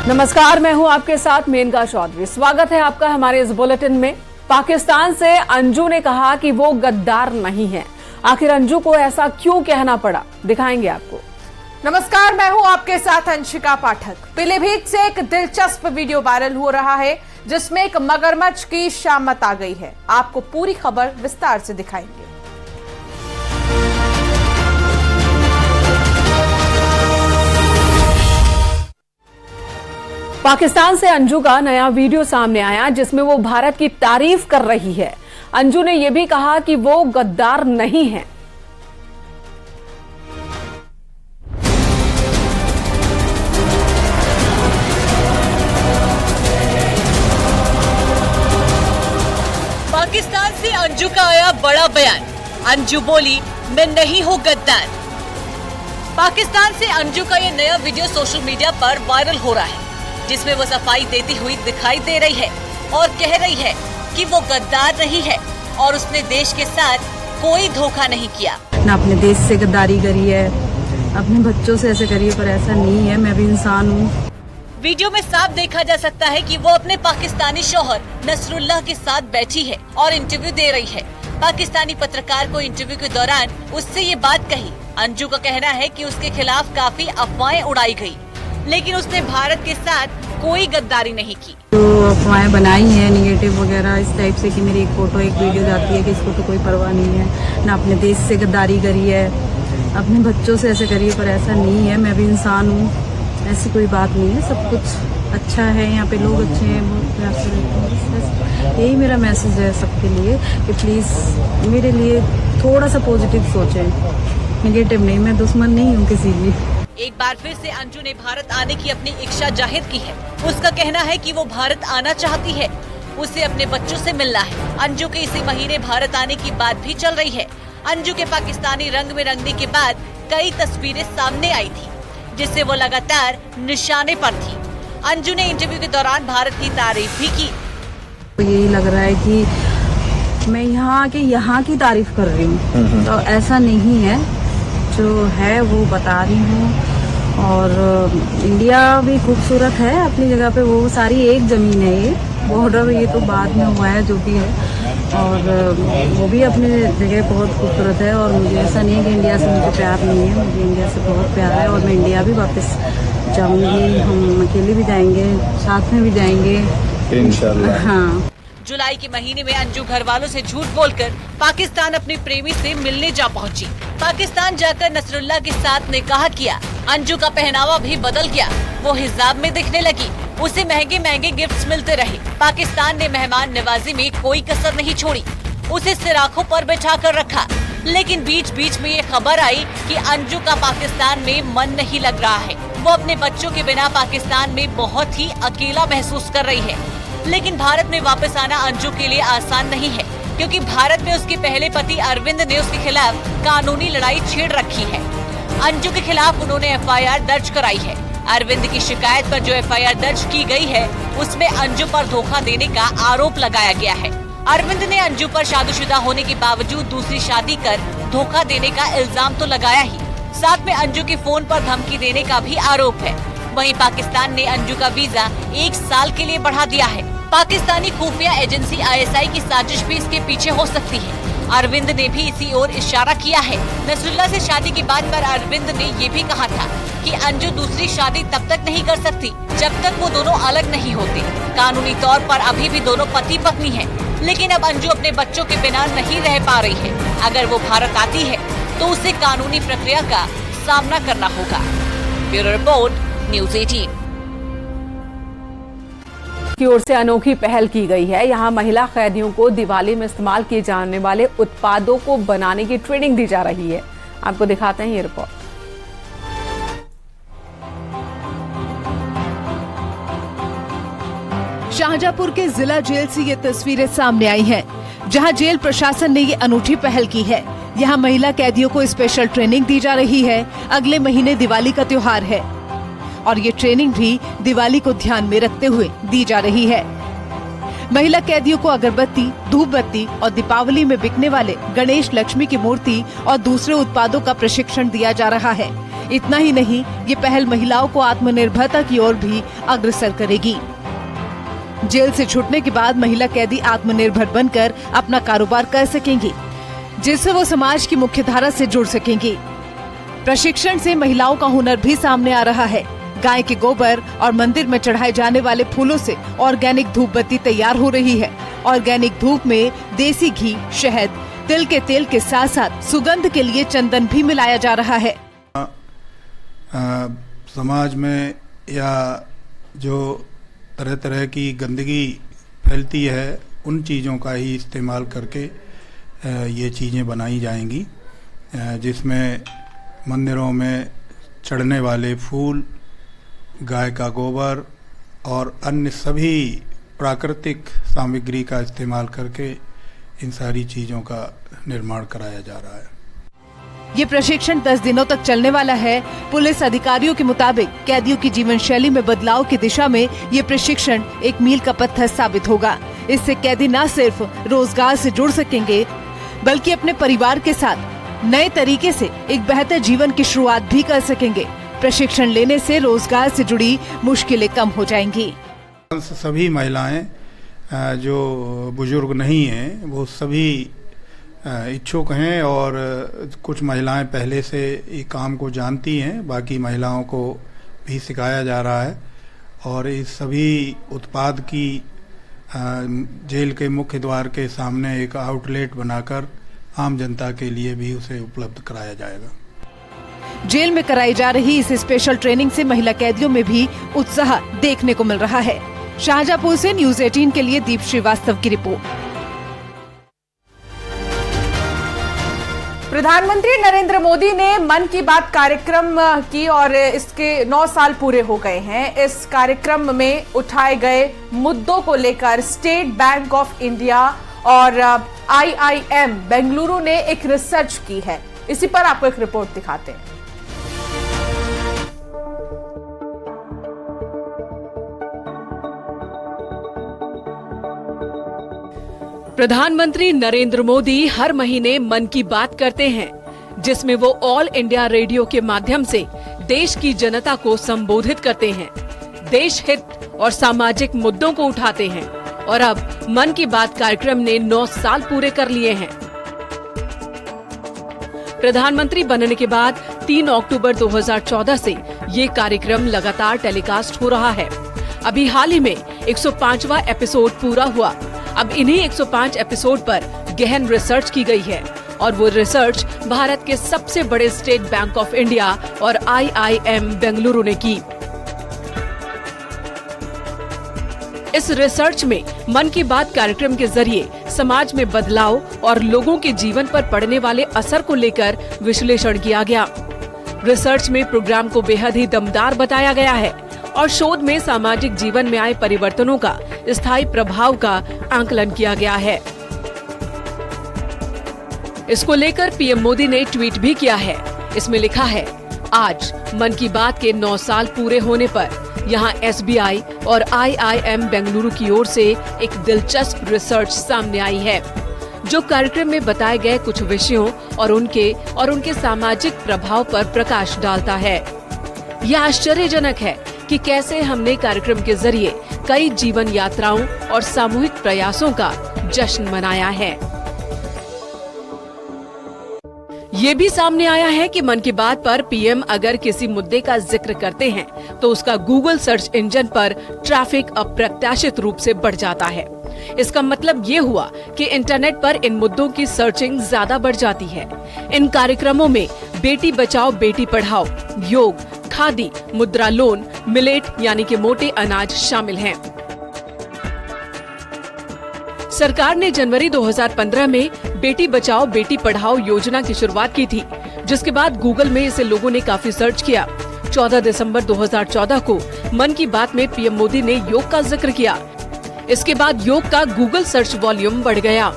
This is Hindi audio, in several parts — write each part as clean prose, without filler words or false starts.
नमस्कार, मैं हूं आपके साथ मेनका चौधरी। स्वागत है आपका हमारे इस बुलेटिन में। पाकिस्तान से अंजू ने कहा कि वो गद्दार नहीं है। आखिर अंजू को ऐसा क्यों कहना पड़ा, दिखाएंगे आपको। नमस्कार, मैं हूं आपके साथ अंशिका पाठक। पीलीभीत से एक दिलचस्प वीडियो वायरल हो रहा है जिसमें एक मगरमच्छ की शामत आ गई है। आपको पूरी खबर विस्तार से दिखाएंगे। पाकिस्तान से अंजू का नया वीडियो सामने आया जिसमें वो भारत की तारीफ कर रही है। अंजू ने यह भी कहा कि वो गद्दार नहीं है। पाकिस्तान से अंजू का आया बड़ा बयान। अंजू बोली, मैं नहीं हूँ गद्दार। पाकिस्तान से अंजू का ये नया वीडियो सोशल मीडिया पर वायरल हो रहा है जिसमें वो सफाई देती हुई दिखाई दे रही है और कह रही है कि वो गद्दार नहीं है और उसने देश के साथ कोई धोखा नहीं किया। ना अपने देश से गद्दारी करी है, अपने बच्चों से ऐसे करी है, पर ऐसा नहीं है। मैं भी इंसान हूँ। वीडियो में साफ देखा जा सकता है कि वो अपने पाकिस्तानी शौहर नसरुल्लाह के साथ बैठी है और इंटरव्यू दे रही है। पाकिस्तानी पत्रकार को इंटरव्यू के दौरान उससे ये बात कही। अंजू का कहना है कि उसके खिलाफ काफी अफवाहें उड़ाई गई, लेकिन उसने भारत के साथ कोई गद्दारी नहीं की। जो अफवाहें बनाई हैं निगेटिव वगैरह इस टाइप से कि मेरी एक फोटो एक वीडियो जाती है कि इसको तो कोई परवाह नहीं है। ना अपने देश से गद्दारी करी है, अपने बच्चों से ऐसे करी है, पर ऐसा नहीं है। मैं भी इंसान हूँ, ऐसी कोई बात नहीं है। सब कुछ अच्छा है, यहाँ पे लोग अच्छे हैं, बहुत प्यार से रहते हैं। यही मेरा मैसेज है सबके लिए कि प्लीज़ मेरे लिए थोड़ा सा पॉजिटिव सोचें, निगेटिव नहीं। मैं दुश्मन नहीं हूँ किसी की। एक बार फिर से अंजू ने भारत आने की अपनी इच्छा जाहिर की है। उसका कहना है कि वो भारत आना चाहती है, उसे अपने बच्चों से मिलना है। अंजू के इसी महीने भारत आने की बात भी चल रही है। अंजू के पाकिस्तानी रंग में रंगने के बाद कई तस्वीरें सामने आई थी जिससे वो लगातार निशाने पर थी। अंजू ने इंटरव्यू के दौरान भारत की तारीफ भी की। तो यही लग रहा है कि मैं यहाँ की तारीफ कर रही हूँ, तो ऐसा नहीं है। जो है वो बता रही हूँ। और इंडिया भी खूबसूरत है अपनी जगह पे, वो सारी एक ज़मीन है। ये बॉर्डर ये तो बाद में हुआ है जो भी है, और वो भी अपनी जगह बहुत खूबसूरत है। और मुझे ऐसा नहीं है कि इंडिया से मुझे प्यार नहीं है, मुझे इंडिया से बहुत प्यार है और मैं इंडिया भी वापस जाऊँगी। हम अकेले भी जाएंगे, साथ में भी जाएंगे इंशाल्लाह। हाँ। जुलाई के महीने में अंजू घर वालों से झूठ बोलकर पाकिस्तान अपने प्रेमी से मिलने जा पहुंची। पाकिस्तान जाकर नसरुल्लाह के साथ निकाह किया। अंजू का पहनावा भी बदल गया, वो हिजाब में दिखने लगी। उसे महंगे महंगे गिफ्ट्स मिलते रहे। पाकिस्तान ने मेहमान नवाजी में कोई कसर नहीं छोड़ी, उसे सिराखों पर बैठा कर रखा। लेकिन बीच बीच में ये खबर आई कि अंजू का पाकिस्तान में मन नहीं लग रहा है। वो अपने बच्चों के बिना पाकिस्तान में बहुत ही अकेला महसूस कर रही है। लेकिन भारत में वापस आना अंजू के लिए आसान नहीं है, क्योंकि भारत में उसके पहले पति अरविंद ने उसके खिलाफ कानूनी लड़ाई छेड़ रखी है। अंजू के खिलाफ उन्होंने एफआईआर दर्ज कराई है। अरविंद की शिकायत पर जो एफआईआर दर्ज की गई है उसमें अंजू पर धोखा देने का आरोप लगाया गया है। अरविंद ने अंजू पर शादीशुदा होने के बावजूद दूसरी शादी कर धोखा देने का इल्जाम तो लगाया ही, साथ में अंजू के फोन पर धमकी देने का भी आरोप है। वहीं पाकिस्तान ने अंजू का वीजा 1 साल के लिए बढ़ा दिया है। पाकिस्तानी खुफिया एजेंसी आईएसआई की साजिश भी इसके पीछे हो सकती है। अरविंद ने भी इसी ओर इशारा किया है। नसरुल्लाह से शादी की बात पर अरविंद ने ये भी कहा था कि अंजू दूसरी शादी तब तक नहीं कर सकती जब तक वो दोनों अलग नहीं होते। कानूनी तौर पर अभी भी दोनों पति पत्नी हैं, लेकिन अब अंजू अपने बच्चों के बिना नहीं रह पा रही है। अगर वो भारत आती है तो उसे कानूनी प्रक्रिया का सामना करना होगा। ब्यूरो रिपोर्ट, न्यूज़ 18 की ओर से अनोखी पहल की गई है। यहां महिला कैदियों को दिवाली में इस्तेमाल किए जाने वाले उत्पादों को बनाने की ट्रेनिंग दी जा रही है। आपको दिखाते हैं ये रिपोर्ट। शाहजहांपुर के जिला जेल से ये तस्वीरें सामने आई हैं, जहां जेल प्रशासन ने ये अनूठी पहल की है। यहां महिला कैदियों को स्पेशल ट्रेनिंग दी जा रही है। अगले महीने दिवाली का त्योहार है और ये ट्रेनिंग भी दिवाली को ध्यान में रखते हुए दी जा रही है। महिला कैदियों को अगरबत्ती, धूप बत्ती और दीपावली में बिकने वाले गणेश, लक्ष्मी की मूर्ति और दूसरे उत्पादों का प्रशिक्षण दिया जा रहा है। इतना ही नहीं, ये पहल महिलाओं को आत्मनिर्भरता की ओर भी अग्रसर करेगी। जेल से छूटने के बाद महिला कैदी आत्मनिर्भर बनकर अपना कारोबार कर सकेंगी, जिससे वो समाज की मुख्यधारा से जुड़ सकेंगी। प्रशिक्षण से महिलाओं का हुनर भी सामने आ रहा है। गाय के गोबर और मंदिर में चढ़ाए जाने वाले फूलों से ऑर्गेनिक धूप बत्ती तैयार हो रही है। ऑर्गेनिक धूप में देसी घी, शहद, तिल के तेल के साथ साथ सुगंध के लिए चंदन भी मिलाया जा रहा है। समाज में या जो तरह तरह की गंदगी फैलती है, उन चीज़ों का ही इस्तेमाल करके ये चीज़ें बनाई जाएंगी, जिसमें मंदिरों में चढ़ने वाले फूल, गाय का गोबर और अन्य सभी प्राकृतिक सामग्री का इस्तेमाल करके इन सारी चीज़ों का निर्माण कराया जा रहा है। ये प्रशिक्षण 10 दिनों तक चलने वाला है। पुलिस अधिकारियों के मुताबिक कैदियों की जीवन शैली में बदलाव की दिशा में ये प्रशिक्षण एक मील का पत्थर साबित होगा। इससे कैदी न सिर्फ रोजगार से जुड़ सकेंगे, बल्कि अपने परिवार के साथ नए तरीके से एक बेहतर जीवन की शुरुआत भी कर सकेंगे। प्रशिक्षण लेने से रोजगार से जुड़ी मुश्किलें कम हो जाएंगी। सभी महिलाएं जो बुजुर्ग नहीं हैं, वो सभी इच्छुक हैं और कुछ महिलाएं पहले से ये काम को जानती हैं। बाकी महिलाओं को भी सिखाया जा रहा है और इस सभी उत्पाद की जेल के मुख्य द्वार के सामने एक आउटलेट बनाकर आम जनता के लिए भी उसे उपलब्ध कराया जाएगा। जेल में कराई जा रही इस स्पेशल ट्रेनिंग से महिला कैदियों में भी उत्साह देखने को मिल रहा है। शाहजहांपुर से न्यूज़ 18 के लिए दीप श्रीवास्तव की रिपोर्ट। प्रधानमंत्री नरेंद्र मोदी ने मन की बात कार्यक्रम की और इसके 9 साल पूरे हो गए हैं। इस कार्यक्रम में उठाए गए मुद्दों को लेकर स्टेट बैंक ऑफ इंडिया और IIM बेंगलुरु ने एक रिसर्च की है। इसी पर आपको एक रिपोर्ट दिखाते हैं। प्रधानमंत्री नरेंद्र मोदी हर महीने मन की बात करते हैं, जिसमें वो ऑल इंडिया रेडियो के माध्यम से देश की जनता को संबोधित करते हैं, देश हित और सामाजिक मुद्दों को उठाते हैं। और अब मन की बात कार्यक्रम ने 9 साल पूरे कर लिए हैं। प्रधानमंत्री बनने के बाद 3 अक्टूबर 2014 से ये कार्यक्रम लगातार टेलीकास्ट हो रहा है। अभी हाल ही में 105वां एपिसोड पूरा हुआ। अब इन्हीं 105 एपिसोड पर गहन रिसर्च की गई है और वो रिसर्च भारत के सबसे बड़े स्टेट बैंक ऑफ इंडिया और IIM बेंगलुरु ने की। इस रिसर्च में मन की बात कार्यक्रम के जरिए समाज में बदलाव और लोगों के जीवन पर पड़ने वाले असर को लेकर विश्लेषण किया गया। रिसर्च में प्रोग्राम को बेहद ही दमदार बताया गया है और शोध में सामाजिक जीवन में आए परिवर्तनों का स्थायी प्रभाव का आकलन किया गया है। इसको लेकर पीएम मोदी ने ट्वीट भी किया है। इसमें लिखा है, आज मन की बात के 9 साल पूरे होने पर यहाँ SBI और IIM बेंगलुरु की ओर से एक दिलचस्प रिसर्च सामने आई है, जो कार्यक्रम में बताए गए कुछ विषयों और उनके सामाजिक प्रभाव पर प्रकाश डालता है। यह आश्चर्यजनक है कि कैसे हमने कार्यक्रम के जरिए कई जीवन यात्राओं और सामूहिक प्रयासों का जश्न मनाया है। ये भी सामने आया है कि मन की बात पर पीएम अगर किसी मुद्दे का जिक्र करते हैं तो उसका गूगल सर्च इंजन पर ट्रैफिक अप्रत्याशित रूप से बढ़ जाता है। इसका मतलब ये हुआ कि इंटरनेट पर इन मुद्दों की सर्चिंग ज्यादा बढ़ जाती है। इन कार्यक्रमों में बेटी बचाओ बेटी पढ़ाओ, योग, खादी, मुद्रा लोन, मिलेट यानी कि मोटे अनाज शामिल हैं। सरकार ने जनवरी 2015 में बेटी बचाओ बेटी पढ़ाओ योजना की शुरुआत की थी, जिसके बाद गूगल में इसे लोगों ने काफी सर्च किया। 14 दिसंबर 2014 को मन की बात में पीएम मोदी ने योग का जिक्र किया। इसके बाद योग का गूगल सर्च वॉल्यूम बढ़ गया।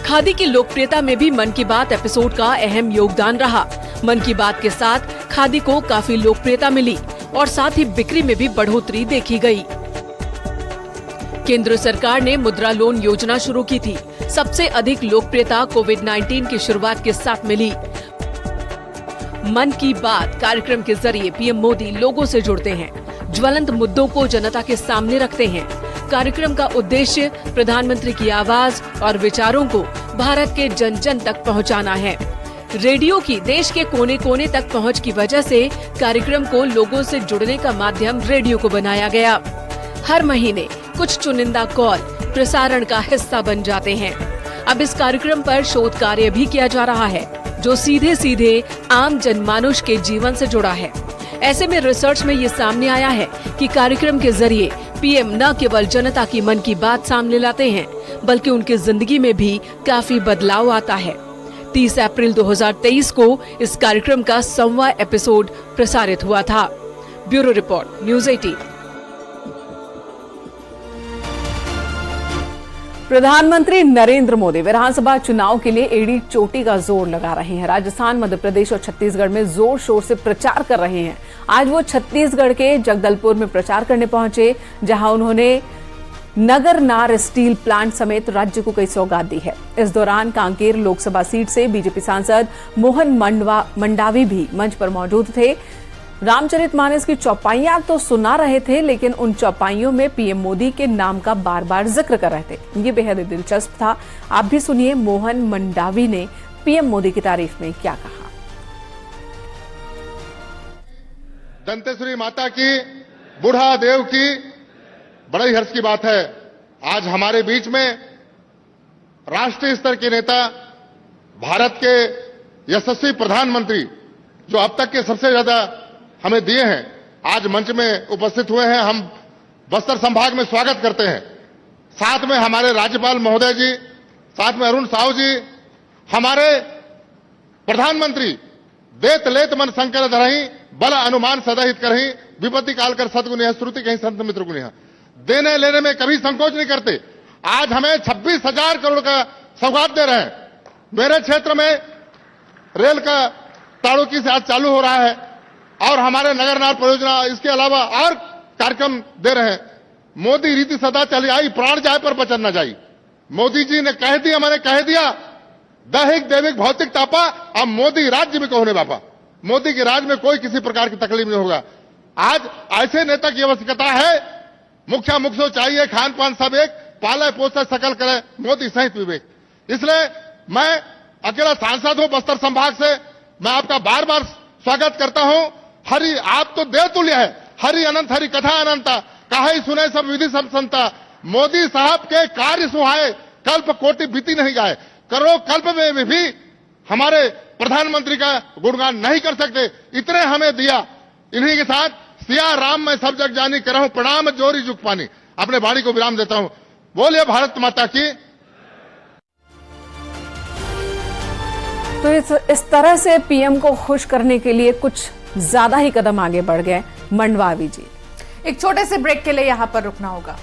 खादी की लोकप्रियता में भी मन की बात एपिसोड का अहम योगदान रहा। मन की बात के साथ खादी को काफी लोकप्रियता मिली और साथ ही बिक्री में भी बढ़ोतरी देखी गई। केंद्र सरकार ने मुद्रा लोन योजना शुरू की थी। सबसे अधिक लोकप्रियता कोविड-19 की शुरुआत के साथ मिली। मन की बात कार्यक्रम के जरिए पीएम मोदी लोगों से जुड़ते हैं, ज्वलंत मुद्दों को जनता के सामने रखते हैं। कार्यक्रम का उद्देश्य प्रधानमंत्री की आवाज और विचारों को भारत के जन जन तक पहुंचाना है। रेडियो की देश के कोने कोने तक पहुंच की वजह से कार्यक्रम को लोगों से जुड़ने का माध्यम रेडियो को बनाया गया। हर महीने कुछ चुनिंदा कॉल प्रसारण का हिस्सा बन जाते हैं। अब इस कार्यक्रम पर शोध कार्य भी किया जा रहा है, जो सीधे सीधे आम जनमानुष के जीवन से जुड़ा है। ऐसे में रिसर्च में ये सामने आया है कि कार्यक्रम के जरिए पीएम न केवल जनता की मन की बात सामने लाते हैं, बल्कि उनकी जिंदगी में भी काफी बदलाव आता है। 30 अप्रैल 2023 को इस कार्यक्रम का 100वां एपिसोड प्रसारित हुआ था। Bureau report, news 18। प्रधानमंत्री नरेंद्र मोदी विधानसभा चुनाव के लिए एड़ी चोटी का जोर लगा रहे हैं। राजस्थान, मध्य प्रदेश और छत्तीसगढ़ में जोर शोर से प्रचार कर रहे हैं। आज वो छत्तीसगढ़ के जगदलपुर में प्रचार करने पहुंचे, जहां उन्होंने नगरनार स्टील प्लांट समेत राज्य को कई सौगात दी है। इस दौरान कांकेर लोकसभा सीट से बीजेपी सांसद मोहन मंडावी भी मंच पर मौजूद थे। रामचरितमानस की चौपाइयां तो सुना रहे थे, लेकिन उन चौपाइयों में पीएम मोदी के नाम का बार बार जिक्र कर रहे थे। ये बेहद दिलचस्प था। आप भी सुनिए मोहन मंडावी ने पीएम मोदी की तारीफ में क्या कहा। दंतेश्वरी माता की, बूढ़ा देव की, बड़े हर्ष की बात है आज हमारे बीच में राष्ट्रीय स्तर के नेता, भारत के यशस्वी प्रधानमंत्री जो अब तक के सबसे ज्यादा हमें दिए हैं, आज मंच में उपस्थित हुए हैं। हम बस्तर संभाग में स्वागत करते हैं। साथ में हमारे राज्यपाल महोदय जी, साथ में अरुण साहू जी, हमारे प्रधानमंत्री देत लेत मन संकर धरही, बल अनुमान सदाहित करही, विपत्ति काल कर सदगुनिया, श्रुति कहीं संत मित्र गुनिया। देने लेने में कभी संकोच नहीं करते। आज हमें 26,000 करोड़ का सौगात दे रहे हैं। मेरे क्षेत्र में रेल का ताड़ोकी से आज चालू हो रहा है और हमारे नगरनार परियोजना, इसके अलावा और कार्यक्रम दे रहे हैं। मोदी रीति सदा चली आई, प्राण जाए पर वचन न जाई। मोदी जी ने कह दिया, मैंने कह दिया, दैहिक दैविक भौतिक तापा, अब मोदी राज्य में कहने बापा। मोदी के राज में कोई किसी प्रकार की तकलीफ नहीं होगा। आज ऐसे नेता की आवश्यकता है। मुखिया मुख्य चाहिए, खान पान सब एक, पाले पोसे सकल करे, मोदी सहित विवेक। इसलिए मैं अकेला सांसद हूं बस्तर संभाग से, मैं आपका बार बार स्वागत करता हूं। हरि आप तो देव तुल्य है, हरि अनंत हरि कथा अनंता, कहा सुने सब विधि सब संता। मोदी साहब के कार्य सुहाए, कल्प कोटि बीती नहीं गाए। करोड़ों कल्प में भी हमारे प्रधानमंत्री का गुणगान नहीं कर सकते, इतने हमें दिया। इन्हीं के साथ सिया राम में सब जग जानी, करहूं प्रणाम जोरी जुग पानी। अपने वाणी को विराम देता हूं। बोलिए भारत माता की। तो इस तरह से पीएम को खुश करने के लिए कुछ ज्यादा ही कदम आगे बढ़ गए मंडावी जी। एक छोटे से ब्रेक के लिए यहां पर रुकना होगा।